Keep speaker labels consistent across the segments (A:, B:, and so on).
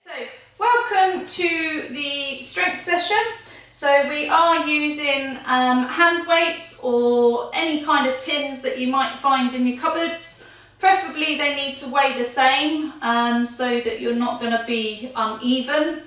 A: So, welcome to the strength session. So we are using hand weights or any kind of tins that you might find in your cupboards. Preferably they need to weigh the same so that you're not going to be uneven.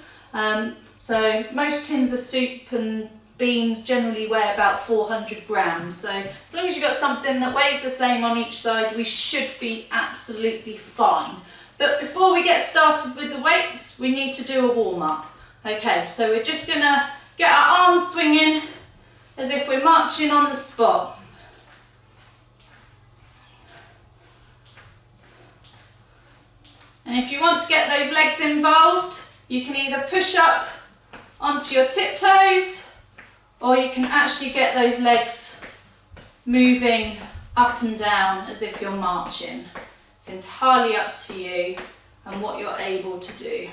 A: So most tins of soup and beans generally weigh about 400 grams. So as long as you've got something that weighs the same on each side, we should be absolutely fine. But before we get started with the weights, we need to do a warm-up. Okay, so we're just going to get our arms swinging as if we're marching on the spot. And if you want to get those legs involved, you can either push up onto your tiptoes, or you can actually get those legs moving up and down as if you're marching. It's entirely up to you and what you're able to do.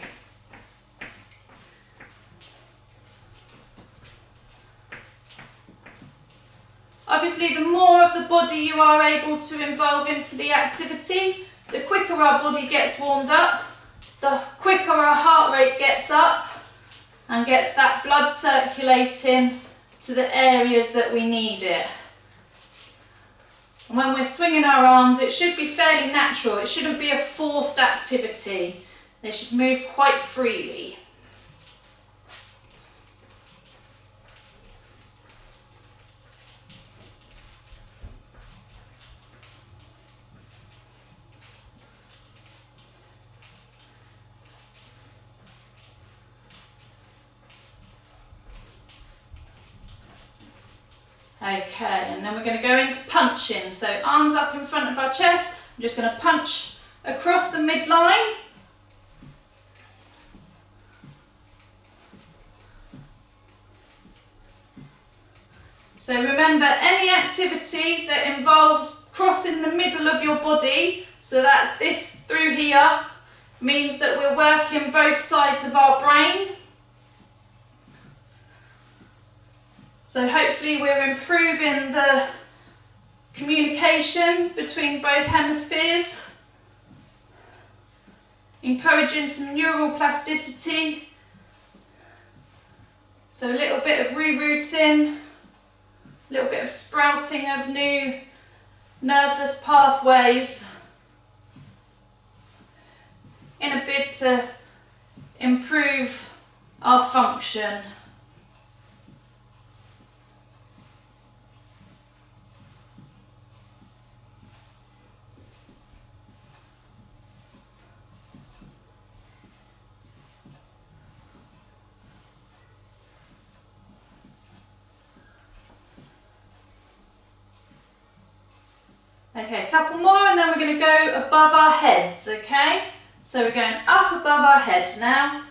A: Obviously, the more of the body you are able to involve into the activity, the quicker our body gets warmed up, the quicker our heart rate gets up and gets that blood circulating to the areas that we need it. And when we're swinging our arms, it should be fairly natural. It shouldn't be a forced activity. They should move quite freely. Okay, and then we're going to go into punching. So arms up in front of our chest. I'm just going to punch across the midline. So remember, any activity that involves crossing the middle of your body, so that's this through here, means that we're working both sides of our brain. So hopefully we're improving the communication between both hemispheres, encouraging some neural plasticity. So a little bit of rerouting, a little bit of sprouting of new nervous pathways in a bid to improve our function. Okay, a couple more and then we're going to go above our heads, okay? So we're going up above our heads now.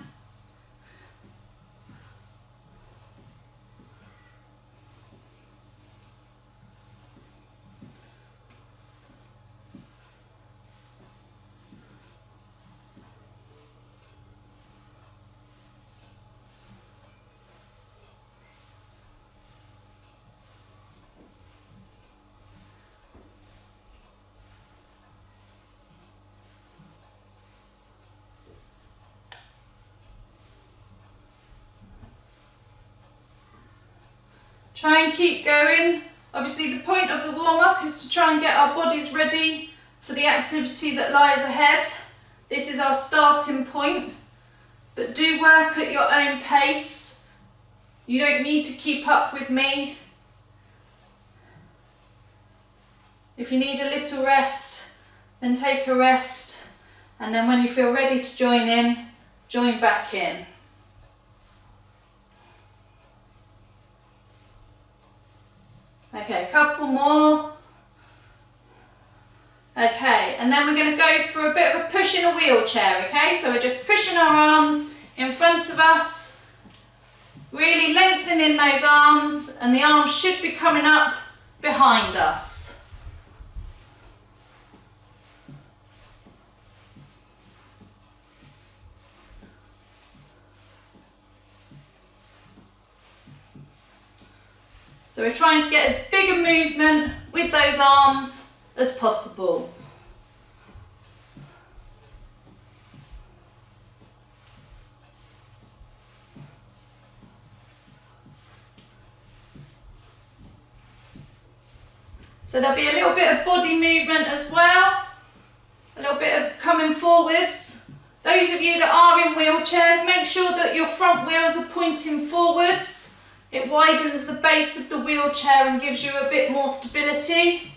A: Try and keep going. Obviously the point of the warm-up is to try and get our bodies ready for the activity that lies ahead. This is our starting point, but do work at your own pace. You don't need to keep up with me. If you need a little rest, then take a rest, and then when you feel ready to join in, join back in. Okay, a couple more. Okay, and then we're going to go for a bit of a push in a wheelchair, okay? So we're just pushing our arms in front of us, really lengthening those arms, and the arms should be coming up behind us. So we're trying to get as big a movement with those arms as possible. So there'll be a little bit of body movement as well, a little bit of coming forwards. Those of you that are in wheelchairs, make sure that your front wheels are pointing forwards. It widens the base of the wheelchair and gives you a bit more stability.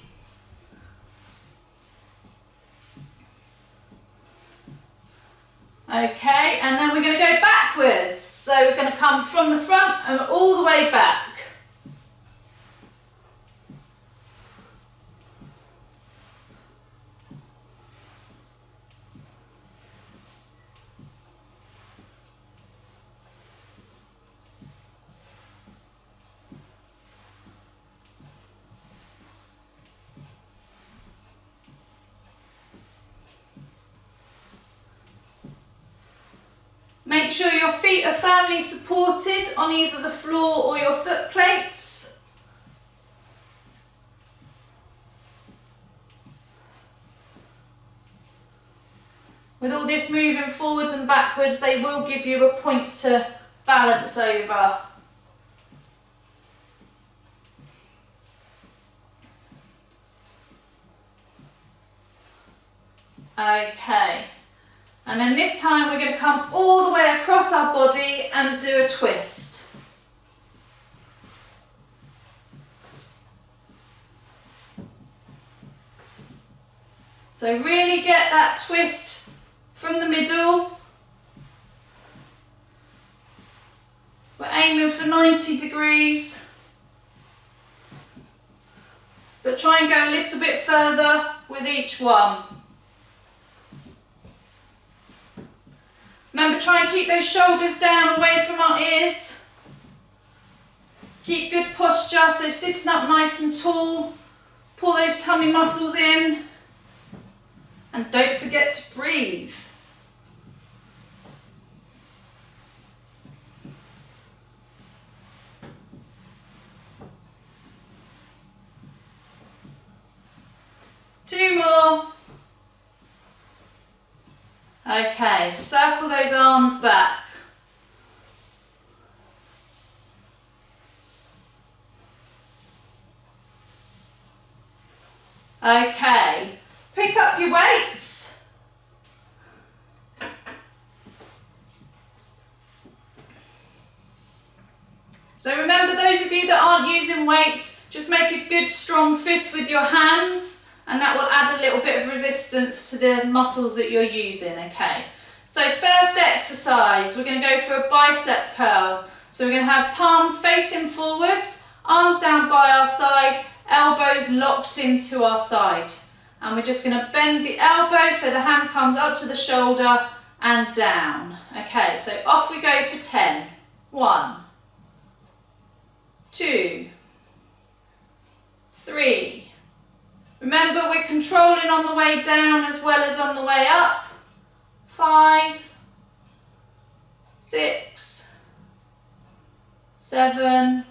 A: Okay, and then we're going to go backwards. So we're going to come from the front and all the way back. Make sure your feet are firmly supported on either the floor or your foot plates. With all this moving forwards and backwards, they will give you a point to balance over. Okay. And then this time we're going to come all the way across our body and do a twist. So really get that twist from the middle. We're aiming for 90 degrees. But try and go a little bit further with each one. Remember, try and keep those shoulders down away from our ears. Keep good posture, so sitting up nice and tall. Pull those tummy muscles in. And don't forget to breathe. Two more. Okay, circle those arms back. Okay, pick up your weights. So remember, those of you that aren't using weights, just make a good strong fist with your hands. And that will add a little bit of resistance to the muscles that you're using, okay? So first exercise, we're going to go for a bicep curl. So we're going to have palms facing forwards, arms down by our side, elbows locked into our side. And we're just going to bend the elbow so the hand comes up to the shoulder and down. Okay, so off we go for 10. 1, 2, 3. Remember, we're controlling on the way down as well as on the way up. 5, 6, 7,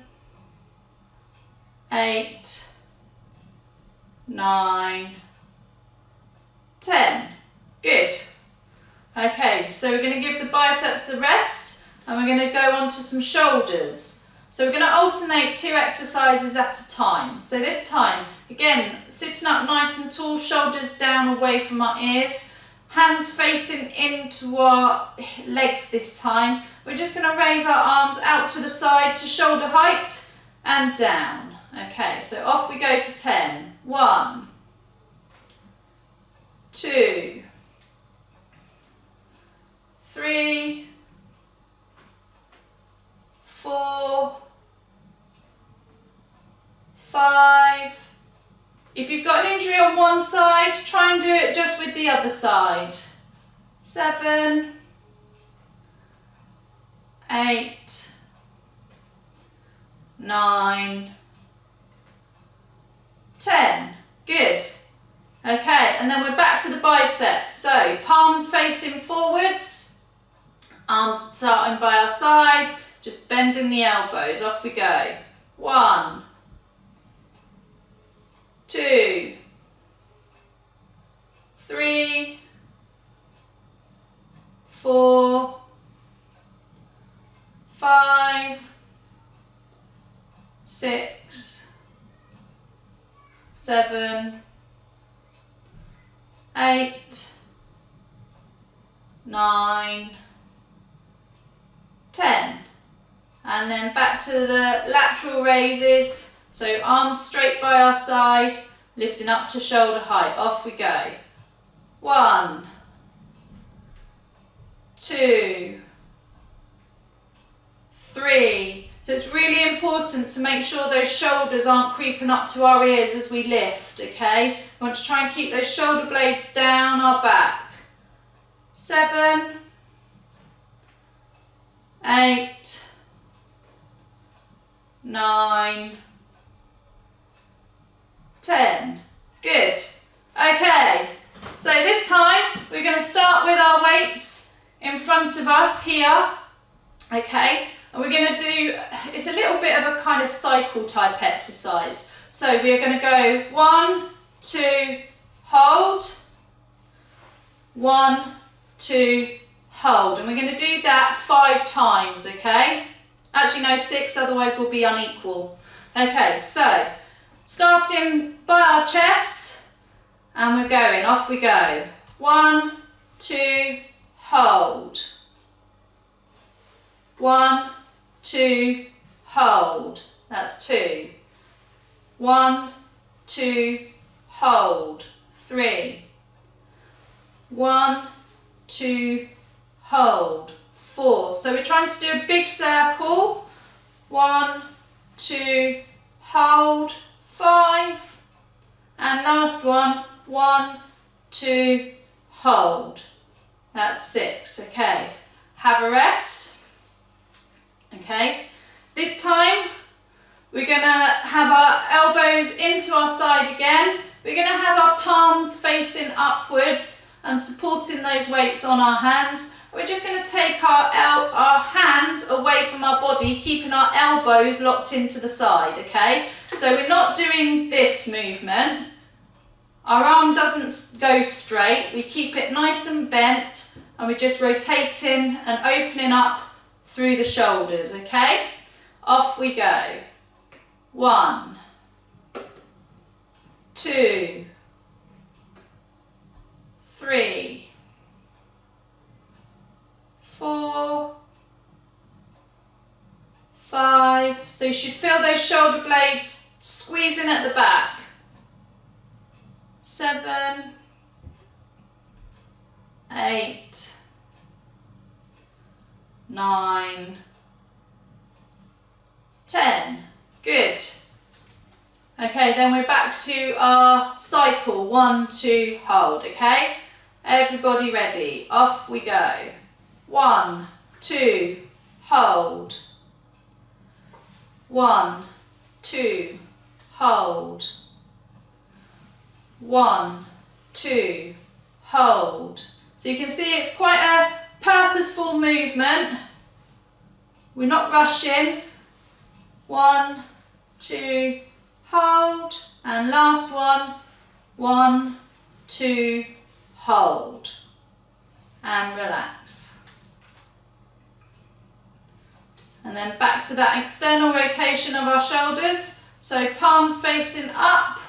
A: 8, 9, 10. Good. Okay, so we're going to give the biceps a rest and we're going to go on to some shoulders. So we're going to alternate 2 exercises at a time. So this time, again, sitting up nice and tall, shoulders down away from our ears, hands facing into our legs this time. We're just going to raise our arms out to the side to shoulder height and down. Okay, so off we go for 10. 1, 2, 3, 4, 5. If you've got an injury on one side, try and do it just with the other side. 7, 8, 9, 10. Good. Okay, and then we're back to the biceps. So palms facing forwards, arms starting by our side, just bending the elbows. Off we go. 1, 2, 3, 4, 5, 6, 7, 8, 9, 10. And then back to the lateral raises. So arms straight by our side, lifting up to shoulder height. Off we go. 1, 2, 3. So it's really important to make sure those shoulders aren't creeping up to our ears as we lift, okay? We want to try and keep those shoulder blades down our back. 7, 8, 9, 10. Good. Okay, so this time we're going to start with our weights in front of us here, okay? And we're going to do, it's a little bit of a kind of cycle type exercise. So we're going to go 1, 2, hold, 1, 2, hold. And we're going to do that 5 times, okay? Actually no, 6, otherwise we'll be unequal. Okay, so starting by our chest, and we're going, off we go. 1, 2, hold. 1, 2, hold. That's 2. 1, 2, hold. 3. 1, 2, hold. 4. So we're trying to do a big circle. 1, 2, hold. 5. And last one. 1, 2, hold. That's 6. Okay. Have a rest. Okay, this time we're going to have our elbows into our side again. We're going to have our palms facing upwards and supporting those weights on our hands. We're just going to take our hands away from our body, keeping our elbows locked into the side, okay? So we're not doing this movement. Our arm doesn't go straight. We keep it nice and bent, and we're just rotating and opening up through the shoulders, okay? Off we go. 1, 2, 3, 4, 5. So you should feel those shoulder blades squeezing at the back. 7, 8, 9, 10. Good. Okay, then we're back to our cycle. 1, 2, hold, okay? Everybody ready? Off we go. 1, 2, hold. 1, 2, hold. 1, 2, hold. So you can see it's quite a purposeful movement. We're not rushing. 1, 2, hold. And last one. 1, 2, hold. And relax. And then back to that external rotation of our shoulders. So palms facing up,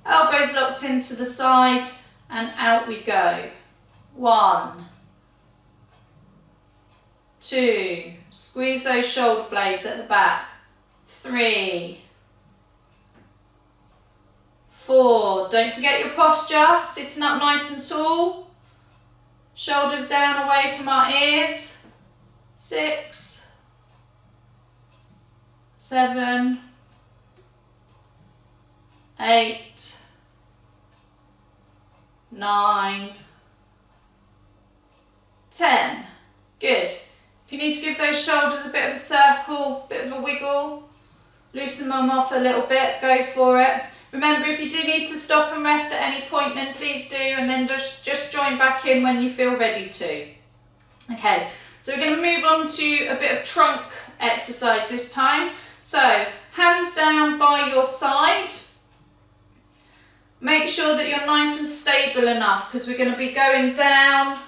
A: elbows locked into the side, and out we go. 1, 2, squeeze those shoulder blades at the back. 3, 4, don't forget your posture, sitting up nice and tall. Shoulders down away from our ears. 6, 7, 8, 9, 10. Good. If you need to give those shoulders a bit of a circle, bit of a wiggle, loosen them off a little bit, go for it. Remember, if you do need to stop and rest at any point, then please do, and then just join back in when you feel ready to. Okay, so we're going to move on to a bit of trunk exercise this time. So, hands down by your side. Make sure that you're nice and stable enough, because we're going to be going down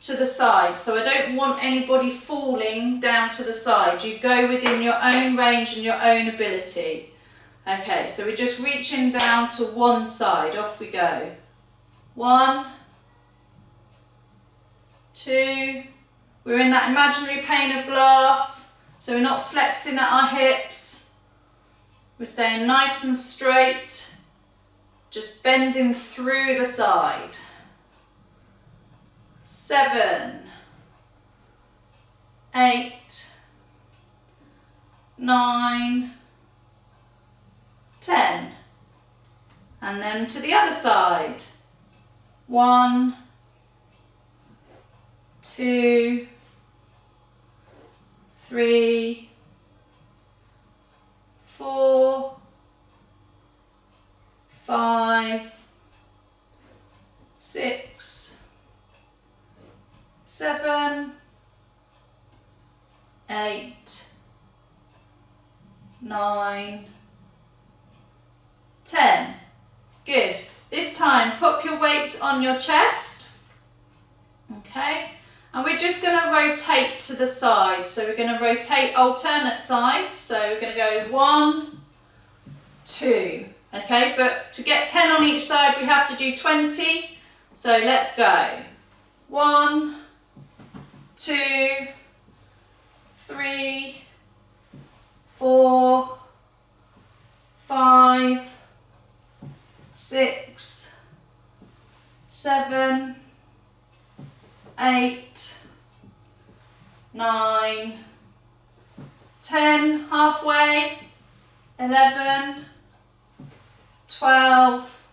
A: to the side. So I don't want anybody falling down to the side. You go within your own range and your own ability. Okay, so we're just reaching down to one side. Off we go. 1, 2. We're in that imaginary pane of glass, so we're not flexing at our hips. We're staying nice and straight, just bending through the side. 7, 8, 9, 10. And then to the other side. 1, 2, 3, 4, 5, 6, 7, 8, 9, 10. Good. This time, pop your weights on your chest. Okay. And we're just going to rotate to the side. So we're going to rotate alternate sides. So we're going to go 1, 2. Okay, but to get 10 on each side, we have to do 20. So let's go. 1, 2, 3, 4, 5, 6, 7, 8, 9, 10, halfway, 11, 12,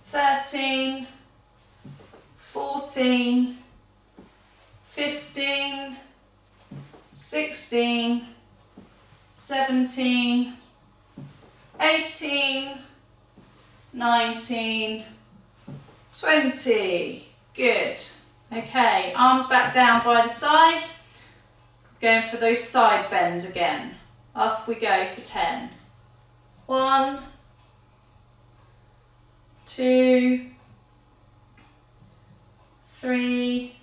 A: 13, 14, 15, 16, 17, 18, 19, 20. Good. Okay, arms back down by the side. Going for those side bends again. Off we go for 10. 1, 2, 3,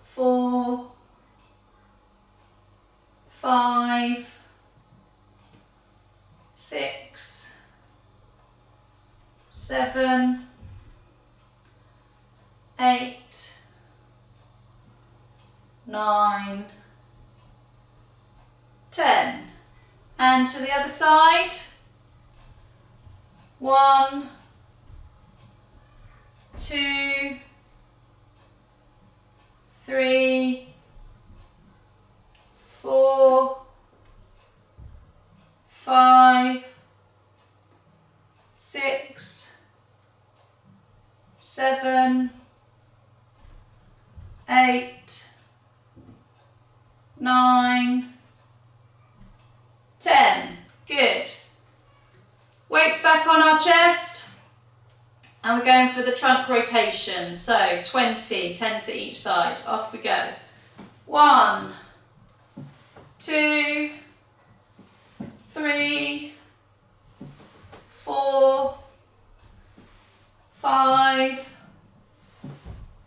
A: 4, 5, 6, 7, 8, 9, 10. And to the other side. 1, 2, 3, 4, 5, 6, 7, 8, 9, 10. Good. Weights back on our chest. And we're going for the trunk rotation. So 20, 10 to each side. Off we go. 1, 2, 3, 4, 5,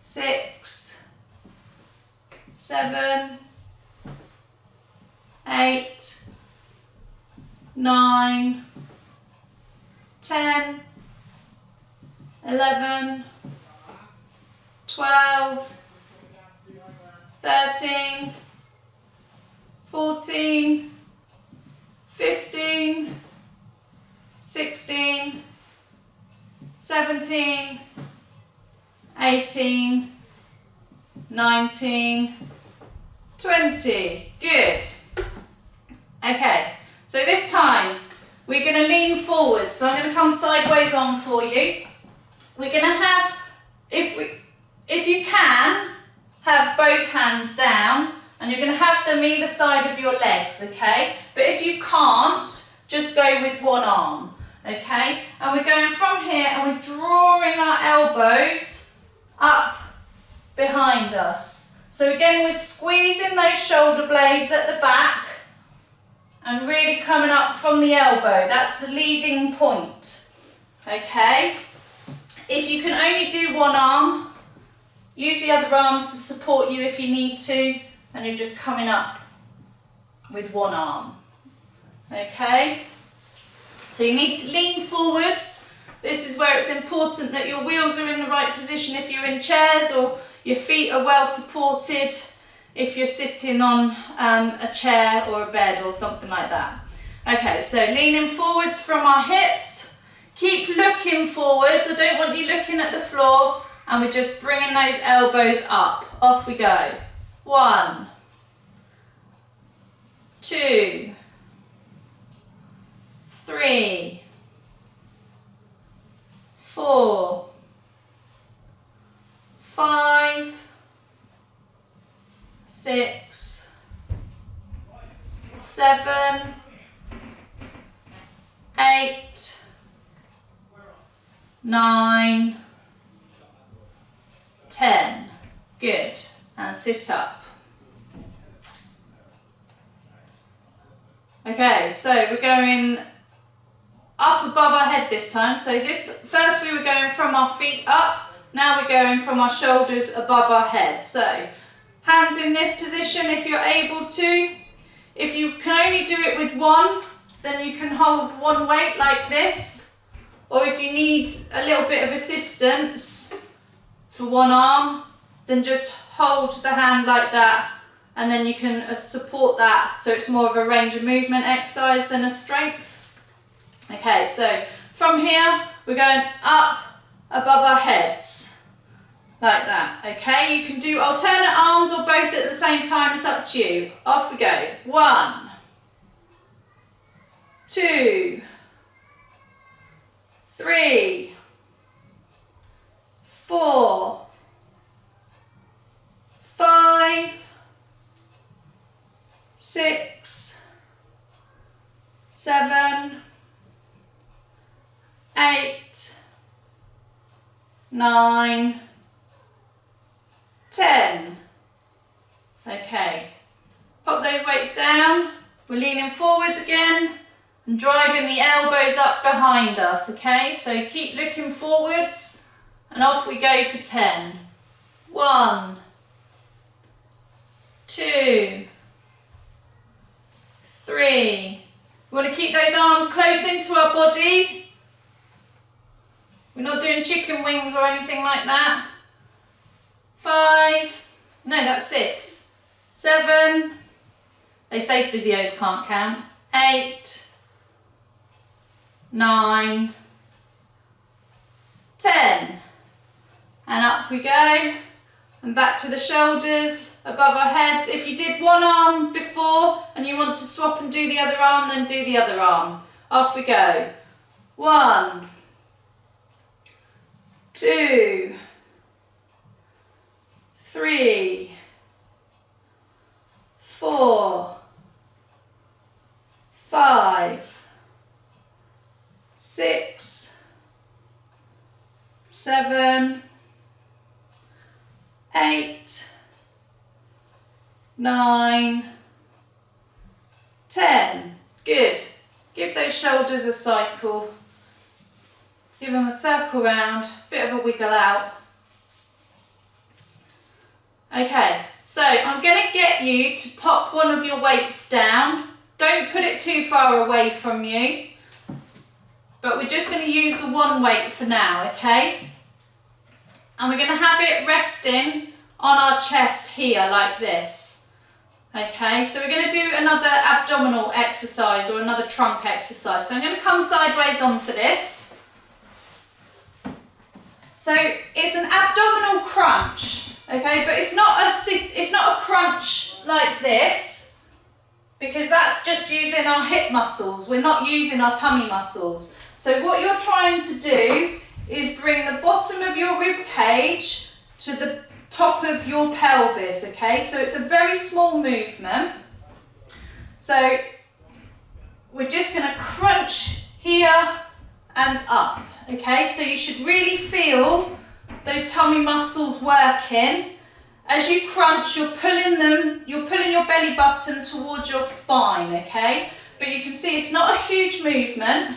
A: 6, 7, 8, 9, 10, 11, 12, 13, 14, 15, 16, 17, 18, 19, 20. Good. Okay, so this time we're going to lean forward. So I'm going to come sideways on for you. We're going to have, if you can, have both hands down, and you're going to have them either side of your legs, okay? But if you can't, just go with one arm, okay? And we're going from here and we're drawing our elbows up behind us. So again, we're squeezing those shoulder blades at the back and really coming up from the elbow. That's the leading point, okay? If you can only do one arm, use the other arm to support you if you need to, and you're just coming up with one arm. okay? So you need to lean forwards. This is where it's important that your wheels are in the right position if you're in chairs, or your feet are well supported if you're sitting on a chair or a bed or something like that. Okay, so leaning forwards from our hips. Keep looking forwards. I don't want you looking at the floor, and we're just bringing those elbows up. Off we go. 1, 2, 3, 4, 5, 6, 7, 8, 9, 10. Good. And sit up. Okay, so we're going up above our head this time. So first we were going from our feet up, now we're going from our shoulders above our head. So hands in this position if you're able to. If you can only do it with one, then you can hold one weight like this. Or if you need a little bit of assistance for one arm, then just hold the hand like that, and then you can support that, so it's more of a range of movement exercise than a strength. Okay, so from here we're going up above our heads like that. Okay, you can do alternate arms or both at the same time, it's up to you. Off we go. 1, 2, 3, 4, 5, 6, 7, 8, 9, 10. Okay, pop those weights down. We're leaning forwards again and driving the elbows up behind us, okay? So keep looking forwards and off we go for 10. 1, 2, 3. We want to keep those arms close into our body. We're not doing chicken wings or anything like that. 5, no, that's 6, 7, they say physios can't count. 8, 9, 10. And up we go. And back to the shoulders, above our heads. If you did one arm before and you want to swap and do the other arm, then do the other arm. Off we go. 1, 2, 3, 4, 5, 6, 7, 8, 9, 10. Good. Give those shoulders a cycle. Give them a circle round, bit of a wiggle out. Okay, so I'm going to get you to pop one of your weights down. Don't put it too far away from you, but we're just going to use the one weight for now, okay? And we're going to have it resting on our chest here like this. Okay, so we're going to do another abdominal exercise or another trunk exercise. So I'm going to come sideways on for this. So it's an abdominal crunch, okay, but it's not a crunch like this, because that's just using our hip muscles. We're not using our tummy muscles. So what you're trying to do is bring the bottom of your rib cage to the top of your pelvis, okay? So it's a very small movement. So we're just going to crunch here and up, okay? So you should really feel those tummy muscles working. As you crunch, you're pulling your belly button towards your spine, okay? But you can see it's not a huge movement,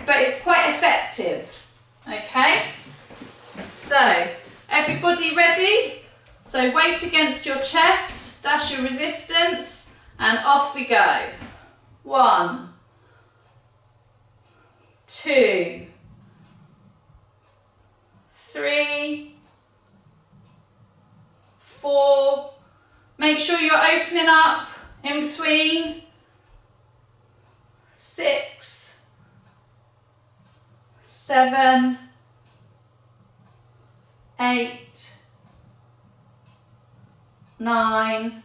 A: but it's quite effective, okay? So, everybody ready? So weight against your chest, that's your resistance, and off we go. 1, 2, 3, 4. Make sure you're opening up in between. 6, 7, 8, 9,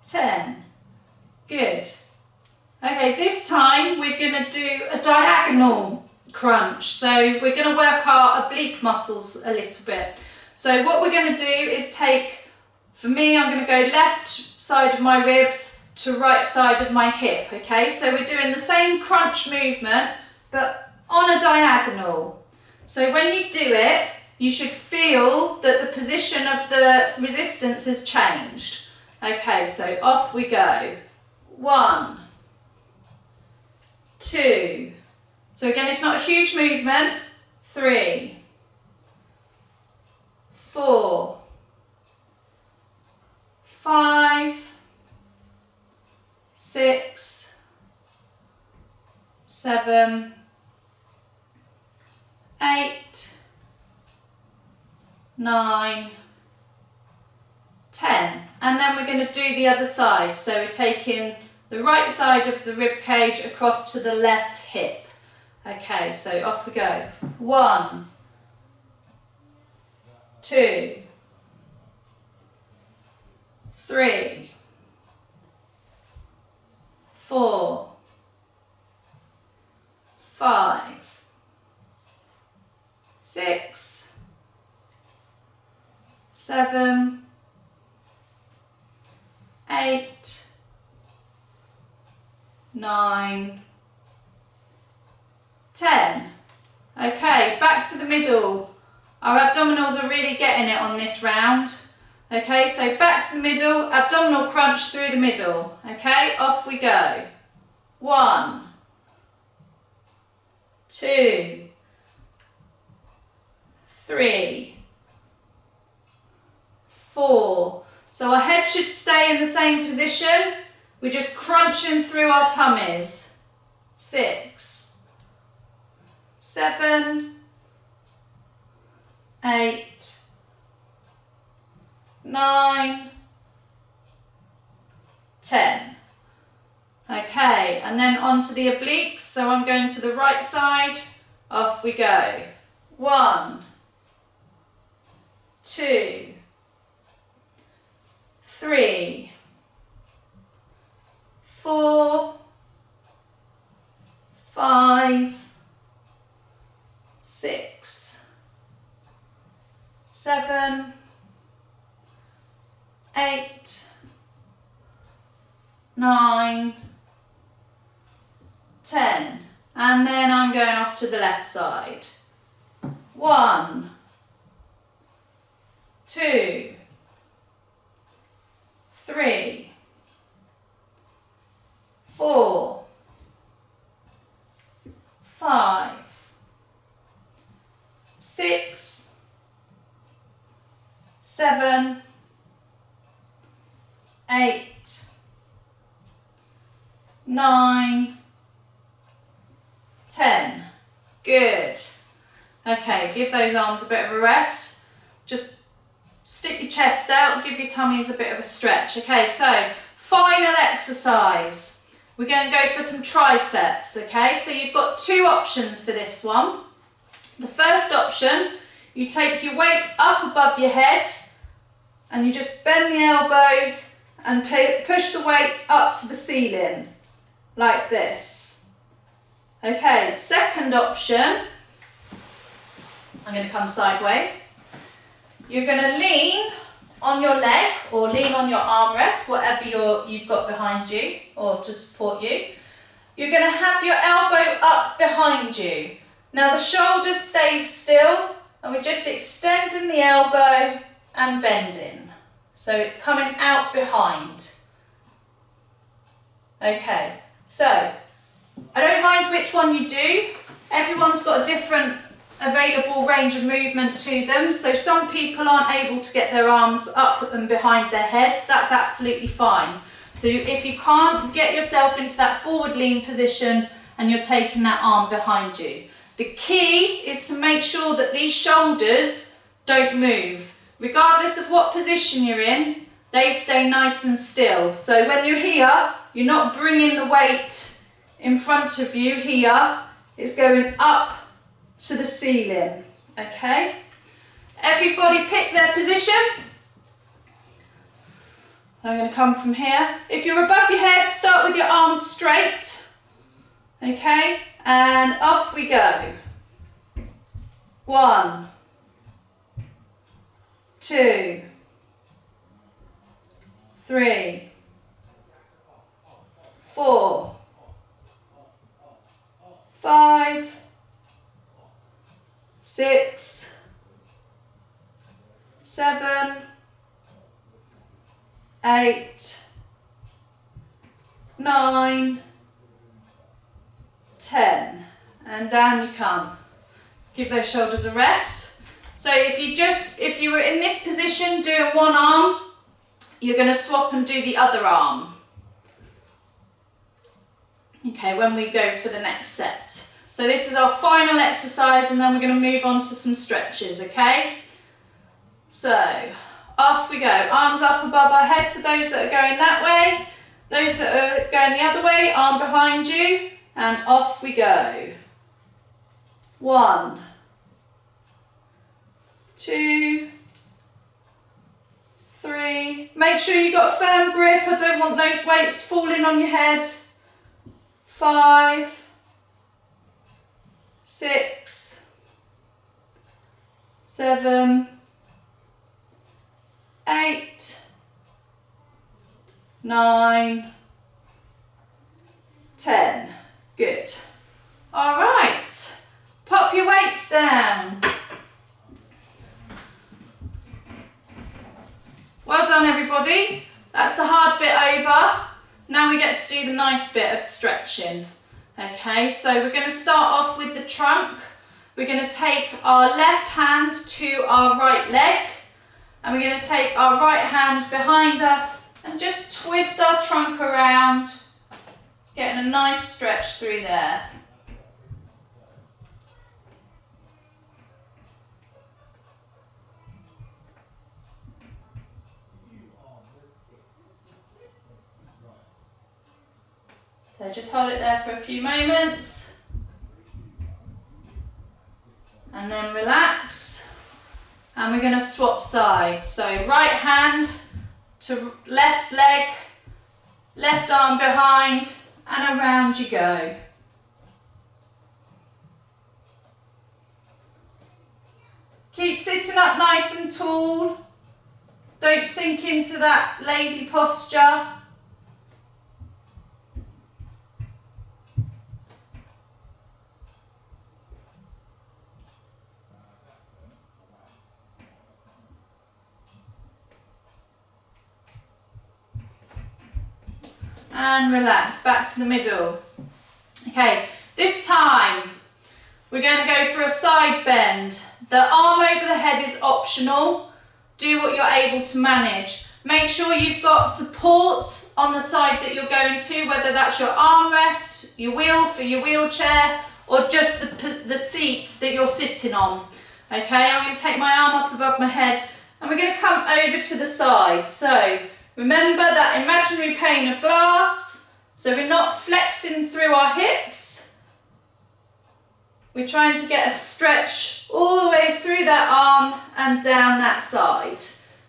A: 10. Good. Okay, this time we're going to do a diagonal crunch. So we're going to work our oblique muscles a little bit. So what we're going to do is take, for me, I'm going to go left side of my ribs to right side of my hip. Okay, so we're doing the same crunch movement, but on a diagonal. So when you do it, you should feel that the position of the resistance has changed. Okay, so off we go. 1, 2. So again, it's not a huge movement. 3, 4, 5, 6, 7, 8, 9, 10. And then we're going to do the other side. So we're taking the right side of the rib cage across to the left hip. Okay, so off we go. 1, 2, 3, 4, 5, 6, 7, 8, 9, 10. Okay, back to the middle. Our abdominals are really getting it on this round. Okay, so back to the middle, abdominal crunch through the middle. Okay, off we go. 1, 2, 3, 4. So our head should stay in the same position. We're just crunching through our tummies. 6, 7, 8, 9, 10. Okay, and then onto the obliques. So I'm going to the right side. Off we go. 1, 2, 3, 4, 5, 6, 7, 8, 9, 10. And then I'm going off to the left side. 1, 2, 3, 4, 5, 6, 7, 8, 9, 10. Good. Okay, give those arms a bit of a rest. Just stick your chest out, give your tummies a bit of a stretch. Okay, so final exercise. We're going to go for some triceps, okay? So you've got 2 options for this one. The first option, you take your weight up above your head and you just bend the elbows and push the weight up to the ceiling, like this. Okay, second option, I'm going to come sideways. You're going to lean on your leg or lean on your armrest, whatever you've got behind you or to support you. You're going to have your elbow up behind you. Now the shoulders stay still and we're just extending the elbow and bending. So it's coming out behind. Okay, so I don't mind which one you do. Everyone's got a different available range of movement to them. So some people aren't able to get their arms up and behind their head. That's absolutely fine. So if you can't get yourself into that forward lean position and you're taking that arm behind you, the key is to make sure that these shoulders don't move. Regardless of what position you're in, they stay nice and still. So when you're here, you're not bringing the weight in front of you here. It's going up to the ceiling, okay? Everybody pick their position. I'm going to come from here. If you're above your head, start with your arms straight, okay? And off we go. 1, 2, 3, 4, 5, 6, 7, 8, 9, 10, and down you come. Give those shoulders a rest. So if you were in this position doing one arm, you're going to swap and do the other arm. Okay, when we go for the next set. So this is our final exercise, and then we're going to move on to some stretches, okay? So off we go. Arms up above our head for those that are going that way. Those that are going the other way, arm behind you, and off we go. 1, 2, 3. Make sure you've got a firm grip. I don't want those weights falling on your head. 5, 6, 7, 8, 9, 10. Good. All right. Pop your weights down. Well done, everybody. That's the hard bit over. Now we get to do the nice bit of stretching. Okay, so we're going to start off with the trunk. We're going to take our left hand to our right leg, and we're going to take our right hand behind us and just twist our trunk around, getting a nice stretch through there. So just hold it there for a few moments and then relax, and we're going to swap sides. So right hand to left leg, left arm behind, and around you go. Keep sitting up nice and tall. Don't sink into that lazy posture. And relax, back to the middle. Okay, this time we're going to go for a side bend. The arm over the head is optional. Do what you're able to manage. Make sure you've got support on the side that you're going to, whether that's your armrest, your wheel for your wheelchair, or just the seat that you're sitting on. Okay, I'm going to take my arm up above my head and we're going to come over to the side. So remember that imaginary pane of glass, so we're not flexing through our hips. We're trying to get a stretch all the way through that arm and down that side,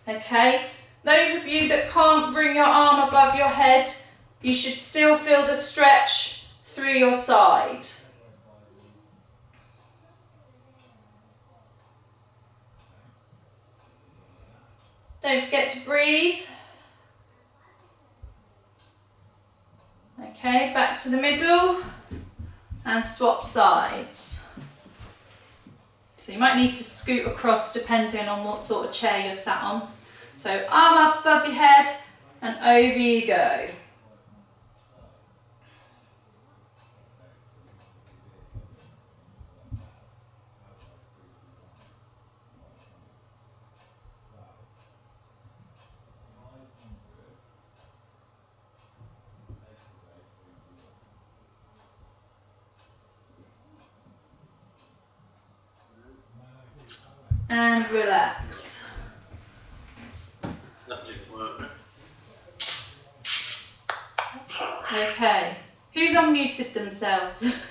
A: okay? Those of you that can't bring your arm above your head, you should still feel the stretch through your side. Don't forget to breathe. Okay, back to the middle and swap sides. So you might need to scoot across depending on what sort of chair you're sat on. So arm up above your head and over you go. And relax.
B: That didn't work.
A: Okay. Who's unmuted themselves?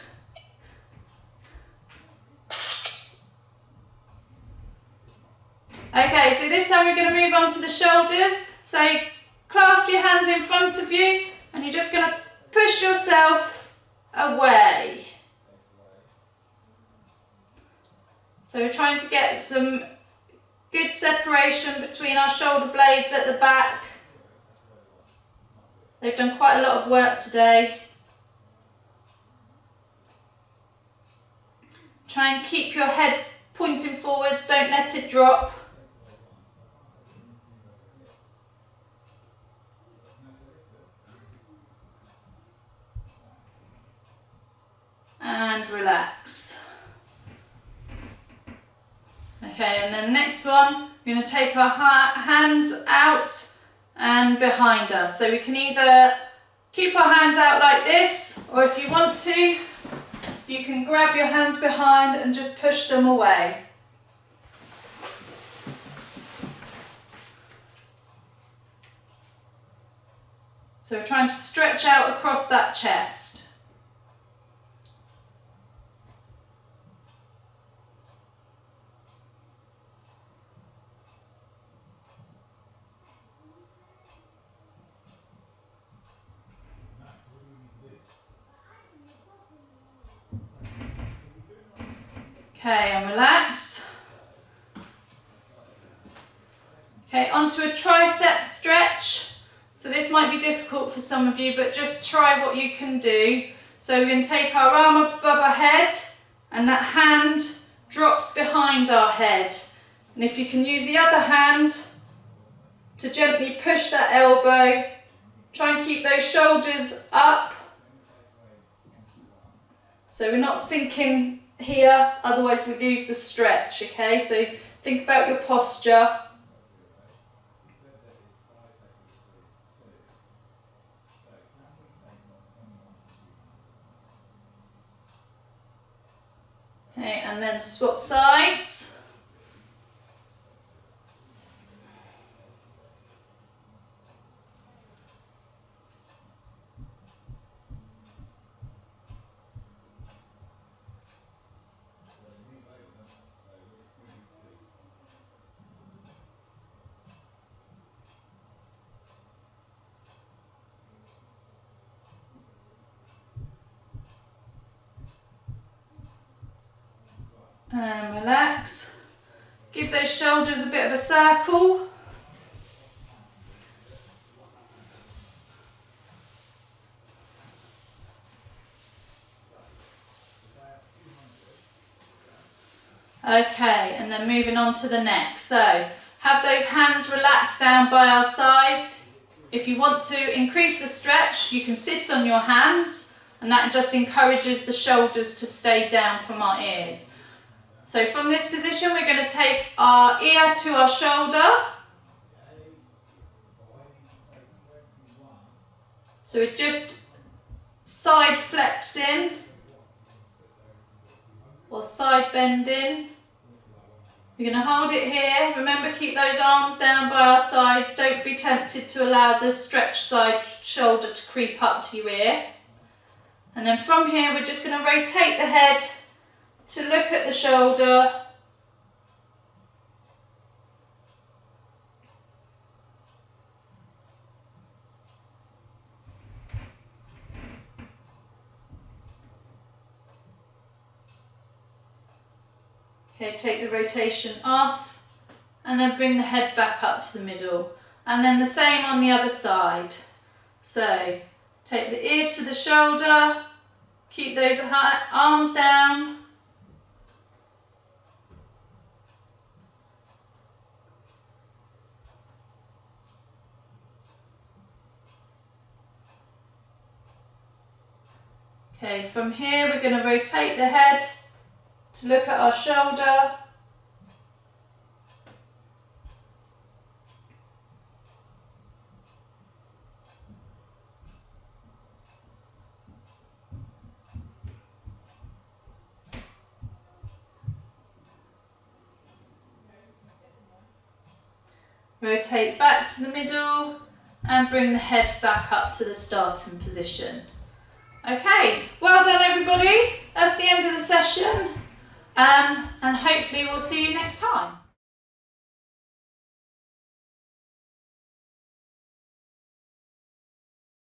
A: Okay, so this time we're going to move on to the shoulders. So clasp your hands in front of you and you're just going to push yourself away. So we're trying to get some good separation between our shoulder blades at the back. They've done quite a lot of work today. Try and keep your head pointing forwards, don't let it drop. And relax. Okay, and then next one, we're going to take our hands out and behind us. So we can either keep our hands out like this, or if you want to, you can grab your hands behind and just push them away. So we're trying to stretch out across that chest. Okay, and relax. Okay, onto a tricep stretch. So this might be difficult for some of you, but just try what you can do. So we're going to take our arm up above our head and that hand drops behind our head. And if you can use the other hand to gently push that elbow, try and keep those shoulders up. So we're not sinking here, otherwise we lose the stretch, okay? So think about your posture. Okay, and then swap sides. And relax. Give those shoulders a bit of a circle. Okay, and then moving on to the neck. So have those hands relaxed down by our side. If you want to increase the stretch, you can sit on your hands, and that just encourages the shoulders to stay down from our ears. So from this position, we're going to take our ear to our shoulder. So we're just side flexing or side bending. We're going to hold it here. Remember, keep those arms down by our sides. Don't be tempted to allow the stretched side shoulder to creep up to your ear. And then from here, we're just going to rotate the head to look at the shoulder. Okay, take the rotation off and then bring the head back up to the middle. And then the same on the other side. So take the ear to the shoulder, keep those arms down. Okay, from here we're going to rotate the head to look at our shoulder. Rotate back to the middle and bring the head back up to the starting position. Okay, well done everybody. That's the end of the session, and hopefully we'll see you next time.